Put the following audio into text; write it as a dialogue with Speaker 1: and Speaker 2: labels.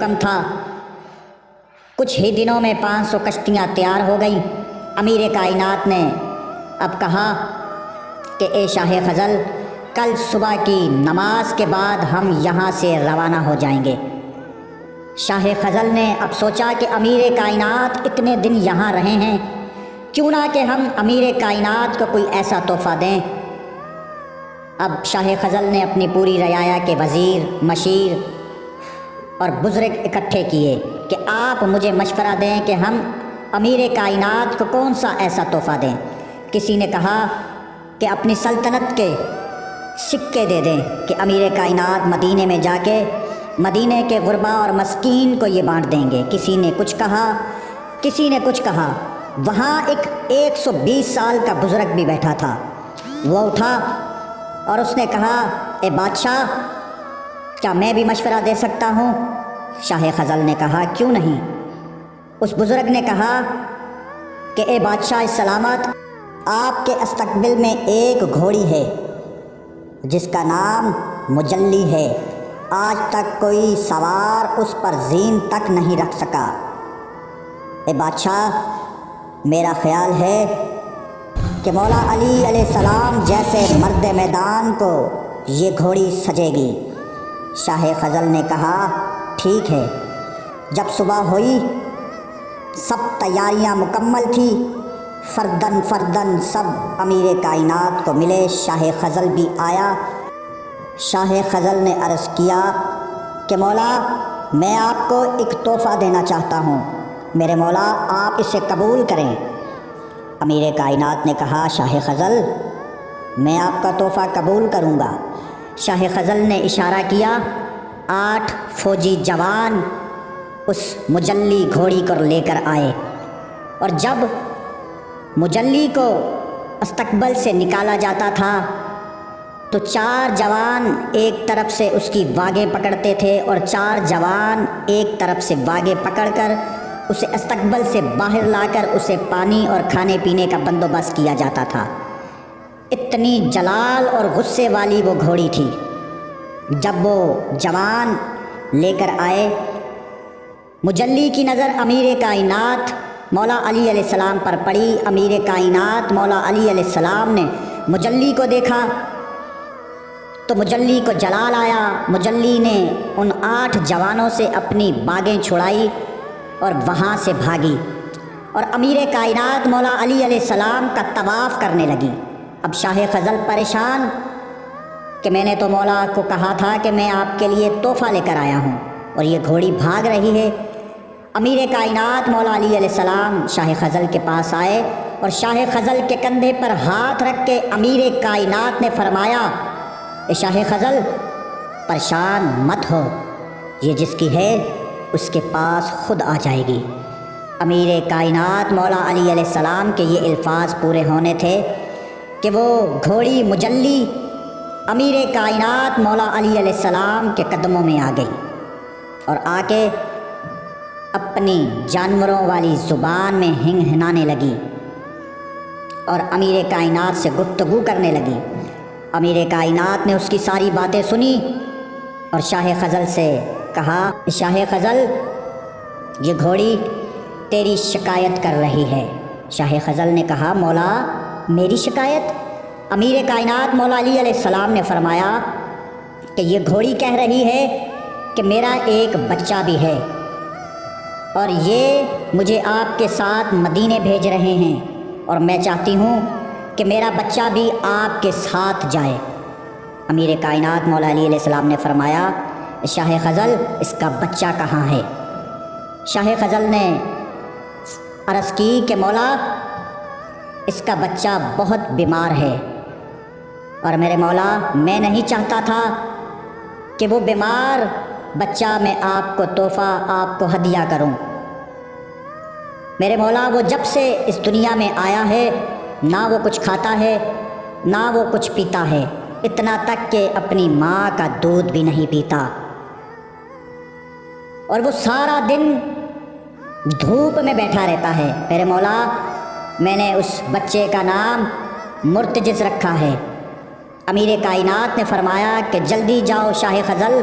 Speaker 1: حکم تھا۔ کچھ ہی دنوں میں 500 کشتیاں تیار ہو گئیں۔ امیر کائنات نے اب کہا کہ اے شاہ خزل، کل صبح کی نماز کے بعد ہم یہاں سے روانہ ہو جائیں گے۔ شاہ خزل نے اب سوچا کہ امیر کائنات اتنے دن یہاں رہے ہیں، کیوں نہ کہ ہم امیر کائنات کو کوئی ایسا تحفہ دیں۔ اب شاہ خزل نے اپنی پوری رعایا کے وزیر، مشیر اور بزرگ اکٹھے کیے کہ آپ مجھے مشورہ دیں کہ ہم امیر کائنات کو کون سا ایسا تحفہ دیں۔ کسی نے کہا کہ اپنی سلطنت کے سکے دے دیں کہ امیر کائنات مدینے میں جا کے مدینے کے غربا اور مسکین کو یہ بانٹ دیں گے۔ کسی نے کچھ کہا۔ وہاں ایک 120 سال کا بزرگ بھی بیٹھا تھا۔ وہ اٹھا اور اس نے کہا، اے بادشاہ، کیا میں بھی مشورہ دے سکتا ہوں؟ شاہ خزل نے کہا، کیوں نہیں؟ اس بزرگ نے کہا کہ اے بادشاہ سلامت، آپ کے استقبل میں ایک گھوڑی ہے جس کا نام مجلی ہے۔ آج تک کوئی سوار اس پر زین تک نہیں رکھ سکا۔ اے بادشاہ، میرا خیال ہے کہ مولا علی علیہ السلام جیسے مرد میدان کو یہ گھوڑی سجے گی۔ شاہ فضل نے کہا، ٹھیک ہے۔ جب صبح ہوئی، سب تیاریاں مکمل تھی، فردن فردن سب امیر کائنات کو ملے۔ شاہ فضل بھی آیا۔ شاہ فضل نے عرض کیا کہ مولا، میں آپ کو ایک تحفہ دینا چاہتا ہوں، میرے مولا آپ اسے قبول کریں۔ امیر کائنات نے کہا، شاہ فضل، میں آپ کا تحفہ قبول کروں گا۔ شاہ فضل نے اشارہ کیا۔ 8 فوجی جوان اس مجلی گھوڑی کو لے کر آئے، اور جب مجلی کو استقبل سے نکالا جاتا تھا تو 4 جوان ایک طرف سے اس کی باگیں پکڑتے تھے اور 4 جوان ایک طرف سے باگیں پکڑ کر اسے استقبل سے باہر لا کر اسے پانی اور کھانے پینے کا بندوبست کیا جاتا تھا۔ اتنی جلال اور غصے والی وہ گھوڑی تھی۔ جب وہ جوان لے کر آئے، مجلی کی نظر امیر کائنات مولا علی علیہ السلام پر پڑی۔ امیر کائنات مولا علی علیہ السلام نے مجلی کو دیکھا تو مجلی کو جلال آیا۔ مجلی نے ان 8 جوانوں سے اپنی باگیں چھڑائی اور وہاں سے بھاگی، اور امیر کائنات مولا علی علیہ السلام کا طواف کرنے لگی۔ اب شاہ فضل پریشان کہ میں نے تو مولا کو کہا تھا کہ میں آپ کے لیے تحفہ لے کر آیا ہوں اور یہ گھوڑی بھاگ رہی ہے۔ امیر کائنات مولا علی علیہ السلام شاہ فضل کے پاس آئے اور شاہ فضل کے کندھے پر ہاتھ رکھ کے امیر کائنات نے فرمایا، اے شاہ فضل، پریشان مت ہو، یہ جس کی ہے اس کے پاس خود آ جائے گی۔ امیر کائنات مولا علی علیہ السلام کے یہ الفاظ پورے ہونے تھے کہ وہ گھوڑی مجلی امیر کائنات مولا علی علیہ السلام کے قدموں میں آ گئی اور آ کے اپنی جانوروں والی زبان میں ہنہنانے لگی اور امیر کائنات سے گفتگو کرنے لگی۔ امیر کائنات نے اس کی ساری باتیں سنی اور شاہ فضل سے کہا، شاہ فضل، یہ گھوڑی تیری شکایت کر رہی ہے۔ شاہ فضل نے کہا، مولا میری شکایت؟ امیر کائنات مولا علی علیہ السلام نے فرمایا کہ یہ گھوڑی کہہ رہی ہے کہ میرا ایک بچہ بھی ہے اور یہ مجھے آپ کے ساتھ مدینے بھیج رہے ہیں، اور میں چاہتی ہوں کہ میرا بچہ بھی آپ کے ساتھ جائے۔ امیر کائنات مولا علی علیہ السلام نے فرمایا، شاہ فضل، اس کا بچہ کہاں ہے؟ شاہ فضل نے عرض کی کہ مولا، اس کا بچہ بہت بیمار ہے، اور میرے مولا میں نہیں چاہتا تھا کہ وہ بیمار بچہ میں آپ کو تحفہ، آپ کو ہدیہ کروں۔ میرے مولا وہ جب سے اس دنیا میں آیا ہے نہ وہ کچھ کھاتا ہے نہ وہ کچھ پیتا ہے، اتنا تک کہ اپنی ماں کا دودھ بھی نہیں پیتا، اور وہ سارا دن دھوپ میں بیٹھا رہتا ہے۔ میرے مولا میں نے اس بچے کا نام مرتجز رکھا ہے۔ امیر کائنات نے فرمایا کہ جلدی جاؤ شاہ فضل،